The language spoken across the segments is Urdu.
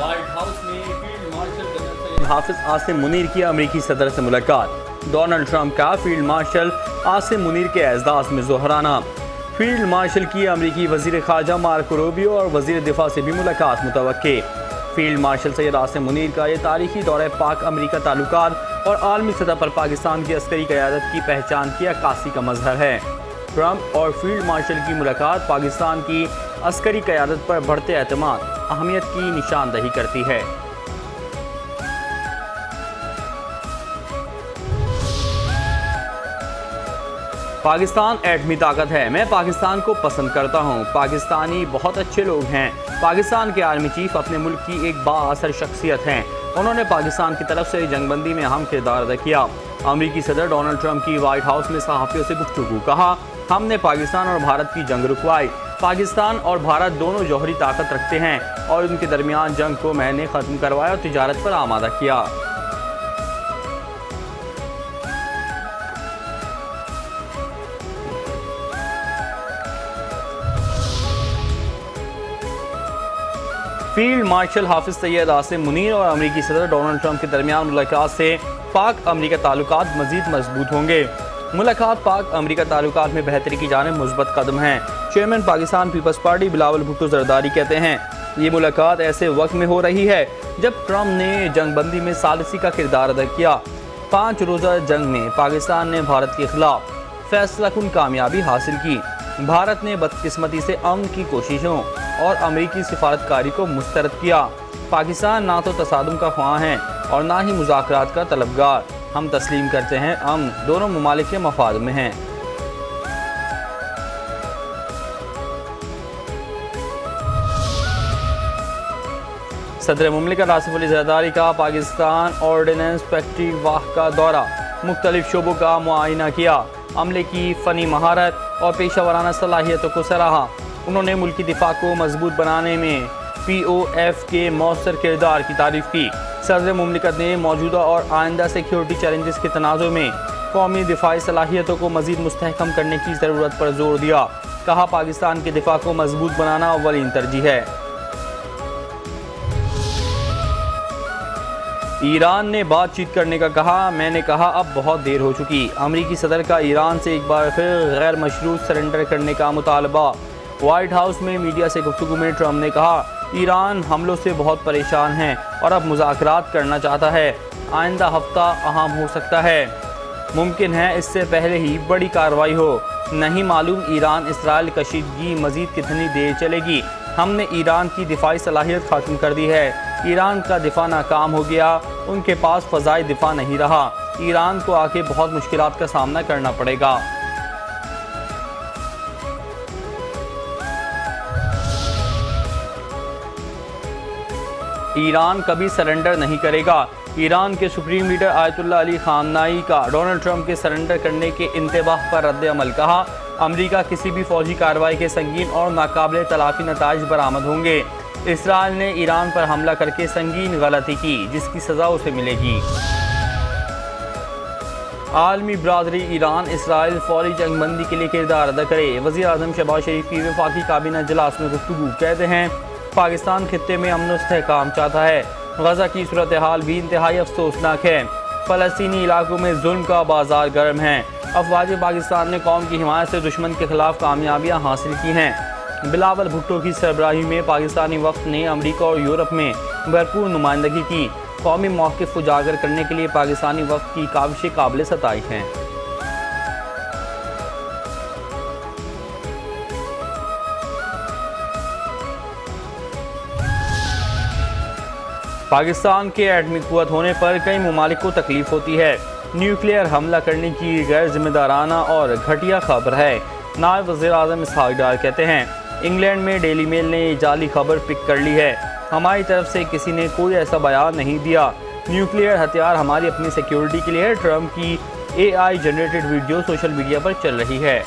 وائٹ ہاؤس میں فیلڈ مارشل جنرل سید حافظ عاصم منیر کی امریکی صدر سے ملاقات۔ ڈونلڈ ٹرمپ کا فیلڈ مارشل عاصم منیر کے اعزاز میں ظہرانہ۔ فیلڈ مارشل کی امریکی وزیر خارجہ مارکو روبیو اور وزیر دفاع سے بھی ملاقات متوقع۔ فیلڈ مارشل سید عاصم منیر کا یہ تاریخی دورہ پاک امریکہ تعلقات اور عالمی سطح پر پاکستان کی عسکری قیادت کی پہچان کی عکاسی کا مظہر ہے۔ ٹرمپ اور فیلڈ مارشل کی ملاقات پاکستان کی عسکری قیادت پر بڑھتے اعتماد، اہمیت کی نشاندہی کرتی ہے۔ پاکستان ایٹمی طاقت ہے، میں پاکستان کو پسند کرتا ہوں، پاکستانی بہت اچھے لوگ ہیں۔ پاکستان کے آرمی چیف اپنے ملک کی ایک بااثر شخصیت ہیں، انہوں نے پاکستان کی طرف سے جنگ بندی میں اہم کردار ادا کیا۔ امریکی صدر ڈونلڈ ٹرمپ کی وائٹ ہاؤس میں صحافیوں سے گفتگو، کہا ہم نے پاکستان اور بھارت کی جنگ رکوائی، پاکستان اور بھارت دونوں جوہری طاقت رکھتے ہیں اور ان کے درمیان جنگ کو میں نے ختم کروایا اور تجارت پر آمادہ کیا۔ فیلڈ مارشل حافظ سید عاصم منیر اور امریکی صدر ڈونلڈ ٹرمپ کے درمیان ملاقات سے پاک امریکہ تعلقات مزید مضبوط ہوں گے۔ ملاقات پاک امریکہ تعلقات میں بہتری کی جانب مثبت قدم ہیں۔ چیئرمین پاکستان پیپلز پارٹی بلاول بھٹو زرداری کہتے ہیں یہ ملاقات ایسے وقت میں ہو رہی ہے جب ٹرمپ نے جنگ بندی میں ثالثی کا کردار ادا کیا۔ 5 روزہ جنگ میں پاکستان نے بھارت کے خلاف فیصلہ کن کامیابی حاصل کی۔ بھارت نے بدقسمتی سے امن کی کوششوں اور امریکی سفارتکاری کو مسترد کیا۔ پاکستان نہ تو تصادم کا خواہاں ہے اور نہ ہی مذاکرات کا طلبگار، ہم تسلیم کرتے ہیں امن دونوں ممالک کے مفاد میں ہے۔ صدر مملکت آصف علی زرداری کا پاکستان آرڈیننس فیکٹری واہ کا دورہ، مختلف شعبوں کا معائنہ کیا، عملے کی فنی مہارت اور پیشہ ورانہ صلاحیتوں کو سراہا۔ انہوں نے ملکی دفاع کو مضبوط بنانے میں پی او ایف کے مؤثر کردار کی تعریف کی۔ صدر مملکت نے موجودہ اور آئندہ سیکیورٹی چیلنجز کے تناظر میں قومی دفاعی صلاحیتوں کو مزید مستحکم کرنے کی ضرورت پر زور دیا، کہا پاکستان کے دفاع کو مضبوط بنانا اولین ترجیح ہے۔ ایران نے بات چیت کرنے کا کہا، میں نے کہا اب بہت دیر ہو چکی۔ امریکی صدر کا ایران سے ایک بار پھر غیر مشروط سرنڈر کرنے کا مطالبہ۔ وائٹ ہاؤس میں میڈیا سے گفتگو میں ٹرمپ نے کہا ایران حملوں سے بہت پریشان ہے اور اب مذاکرات کرنا چاہتا ہے، آئندہ ہفتہ اہم ہو سکتا ہے، ممکن ہے اس سے پہلے ہی بڑی کارروائی ہو، نہیں معلوم ایران اسرائیل کشیدگی مزید کتنی دیر چلے گی۔ ہم نے ایران کی دفاعی صلاحیت ختم کر دی ہے، ایران کا دفاع ناکام ہو گیا، ان کے پاس فضائی دفاع نہیں رہا، ایران کو آگے بہت مشکلات کا سامنا کرنا پڑے گا۔ ایران کبھی سرنڈر نہیں کرے گا۔ ایران کے سپریم لیڈر آیت اللہ علی خامنائی کا ڈونلڈ ٹرمپ کے سرنڈر کرنے کے انتباہ پر رد عمل، کہا امریکہ کسی بھی فوجی کارروائی کے سنگین اور ناقابل تلافی نتائج برآمد ہوں گے۔ اسرائیل نے ایران پر حملہ کر کے سنگین غلطی کی جس کی سزا اسے ملے گی۔ عالمی برادری ایران اسرائیل فوری جنگ بندی کے لیے کردار ادا کرے، وزیر اعظم شہباز شریف کی وفاقی کابینہ اجلاس میں گفتگو، کہتے ہیں پاکستان خطے میں امن و استحکام چاہتا ہے، غزہ کی صورتحال بھی انتہائی افسوسناک ہے، فلسطینی علاقوں میں ظلم کا بازار گرم ہے، افواج پاکستان نے قوم کی حمایت سے دشمن کے خلاف کامیابیاں حاصل کی ہیں۔ بلاول بھٹو کی سربراہی میں پاکستانی وفد نے امریکہ اور یورپ میں بھرپور نمائندگی کی، قومی موقف اجاگر کرنے کے لیے پاکستانی وفد کی کاوشیں قابل ستائش ہیں۔ پاکستان کے ایٹمی قوت ہونے پر کئی ممالک کو تکلیف ہوتی ہے، نیوکلیئر حملہ کرنے کی غیر ذمہ دارانہ اور گھٹیا خبر ہے، نائب وزیر اعظم اسحاق ڈار کہتے ہیں انگلینڈ میں ڈیلی میل نے یہ جعلی خبر پک کر لی ہے، ہماری طرف سے کسی نے کوئی ایسا بیان نہیں دیا، نیوکلیئر ہتھیار ہماری اپنی سیکیورٹی کے لیے ٹرمپ کی اے آئی جنریٹڈ ویڈیو سوشل میڈیا پر چل رہی ہے۔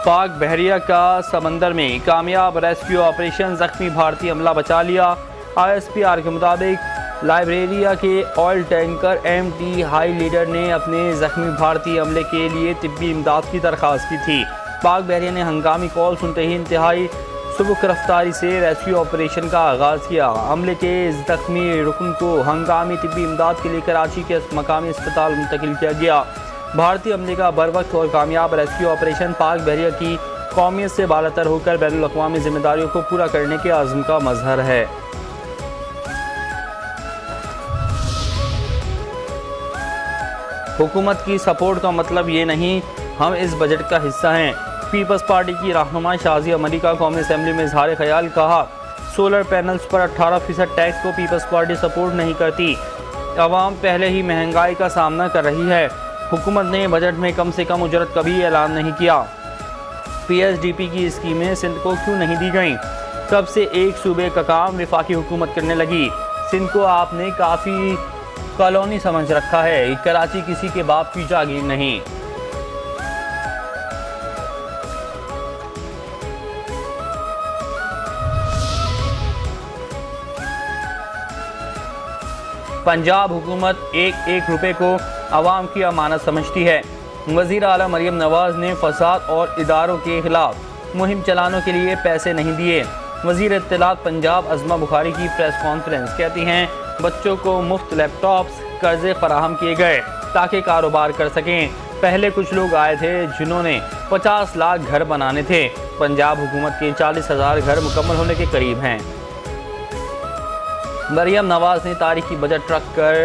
پاک بحریہ کا سمندر میں کامیاب ریسکیو آپریشن، زخمی بھارتی عملہ بچا لیا۔ آئی ایس پی آر کے مطابق لائبیریا کے oil tanker M T High Leader نے اپنے زخمی بھارتی عملے کے لیے طبی امداد کی درخواست کی تھی۔ پاک بحریہ نے ہنگامی کال سنتے ہی انتہائی سبک رفتاری سے ریسکیو آپریشن کا آغاز کیا۔ عملے کے زخمی رکن کو ہنگامی طبی امداد کے لیے کراچی کے مقامی اسپتال منتقل کیا گیا۔ بھارتی عملے کا بروقت اور کامیاب ریسکیو آپریشن پاک بحریہ کی قومیت سے بالاتر ہو کر بین الاقوامی ذمہ داریوں کو پورا کرنے کے عزم کا مظہر ہے۔ حکومت کی سپورٹ کا مطلب یہ نہیں ہم اس بجٹ کا حصہ ہیں۔ پیپلز پارٹی کی رہنما شازیہ ملکہ قومی اسمبلی میں اظہار خیال، کہا سولر پینلز پر 18% ٹیکس کو پیپلز پارٹی سپورٹ نہیں کرتی۔ عوام پہلے ہی مہنگائی کا سامنا کر رہی ہے۔ حکومت نے بجٹ میں کم سے کم اجرت کا بھی اعلان نہیں کیا۔ پی ایس ڈی پی کی اسکیمیں سندھ کو کیوں نہیں دی گئیں؟ کب سے ایک صوبے کا کام وفاقی حکومت کرنے لگی؟ سندھ کو آپ نے کافی کالونی سمجھ رکھا ہے، کراچی کسی کے باپ کی جاگیر نہیں۔ پنجاب حکومت ایک ایک روپے کو عوام کی امانت سمجھتی ہے۔ وزیر اعلیٰ مریم نواز نے فساد اور اداروں کے خلاف مہم چلانے کے لیے پیسے نہیں دیے۔ وزیر اطلاعات پنجاب عظمہ بخاری کی پریس کانفرنس، کہتی ہیں بچوں کو مفت لیپ ٹاپس قرضے فراہم کیے گئے تاکہ کاروبار کر سکیں۔ پہلے کچھ لوگ آئے تھے جنہوں نے 50 لاکھ گھر بنانے تھے۔ پنجاب حکومت کے 40,000 گھر مکمل ہونے کے قریب ہیں۔ مریم نواز نے تاریخی بجٹ رکھ کر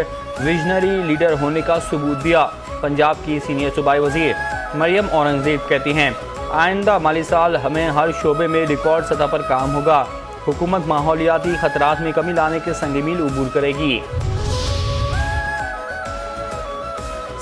ویژنری لیڈر ہونے کا ثبوت دیا۔ پنجاب کی سینئر صوبائی وزیر مریم اورنگزیب کہتی ہیں آئندہ مالی سال ہمیں ہر شعبے میں ریکارڈ سطح پر کام ہوگا۔ حکومت ماحولیاتی خطرات میں کمی لانے کے سنگ میل عبور کرے گی۔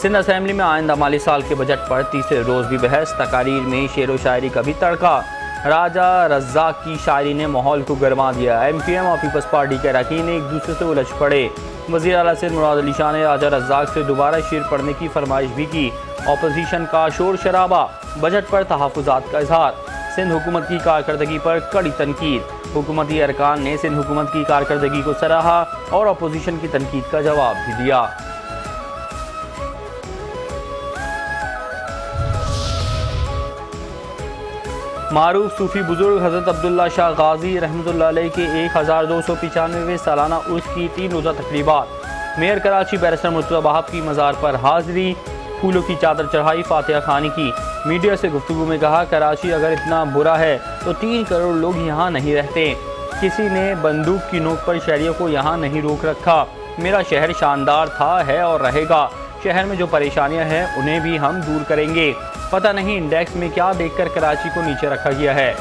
سندھ اسمبلی میں آئندہ مالی سال کے بجٹ پر تیسرے روز بھی بحث، تقاریر میں شعر و شاعری کا بھی تڑکا۔ راجہ رزاق کی شاعری نے ماحول کو گرما دیا۔ ایم کیو ایم اور پیپلز پارٹی کے اراکین ایک دوسرے سے الجھ پڑے۔ وزیر اعلیٰ سندھ مراد علی شاہ نے راجہ رزاق سے دوبارہ شعر پڑھنے کی فرمائش بھی کی۔ اپوزیشن کا شور شرابہ، بجٹ پر تحفظات کا اظہار، سندھ حکومت کی کارکردگی پر کڑی تنقید۔ حکومتی ارکان نے سندھ حکومت کی کارکردگی کو سراہا اور اپوزیشن کی تنقید کا جواب بھی دیا۔ معروف صوفی بزرگ حضرت عبداللہ شاہ غازی رحمۃ اللہ علیہ کے 1295ویں سالانہ عرس کی 3 روزہ تقریبات۔ میئر کراچی بیرسٹر مرتضی وہاب کی مزار پر حاضری، پھولوں کی چادر چڑھائی، فاتحہ خوانی کی۔ میڈیا سے گفتگو میں کہا کراچی اگر اتنا برا ہے تو 3 کروڑ لوگ یہاں نہیں رہتے۔ کسی نے بندوق کی نوک پر شہریوں کو یہاں نہیں روک رکھا۔ میرا شہر شاندار تھا، ہے اور رہے گا۔ شہر میں جو پریشانیاں ہیں انہیں بھی ہم دور کریں گے۔ پتہ نہیں انڈیکس میں کیا دیکھ کر کراچی کو نیچے رکھا گیا ہے۔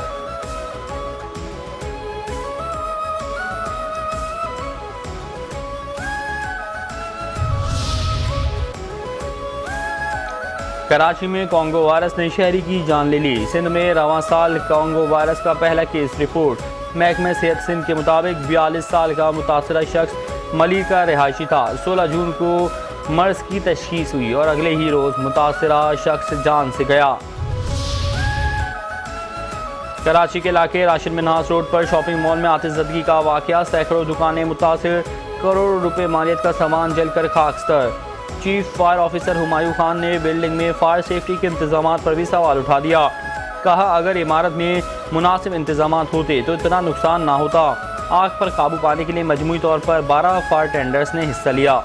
کراچی میں کانگو وائرس نے شہری کی جان لے لی۔ سندھ میں رواں سال کانگو وائرس کا پہلا کیس رپورٹ۔ محکمہ صحت سندھ کے مطابق 42 سال کا متاثرہ شخص ملی کا رہائشی تھا۔ 16 جون کو مرض کی تشخیص ہوئی اور اگلے ہی روز متاثرہ شخص جان سے گیا۔ کراچی کے علاقے راشد منہاس روڈ پر شاپنگ مال میں آتش زدگی کا واقعہ، سینکڑوں دکانیں متاثر، کروڑوں روپے مالیت کا سامان جل کر خاکستر۔ Chief fire officer Humayun Khan نے بلڈنگ میں فائر سیفٹی کے انتظامات پر بھی سوال اٹھا دیا۔ کہا اگر عمارت میں مناسب انتظامات ہوتے تو اتنا نقصان نہ ہوتا۔ آگ پر قابو پانے کے لیے مجموعی طور پر 12 فائر ٹینڈرز نے حصہ لیا۔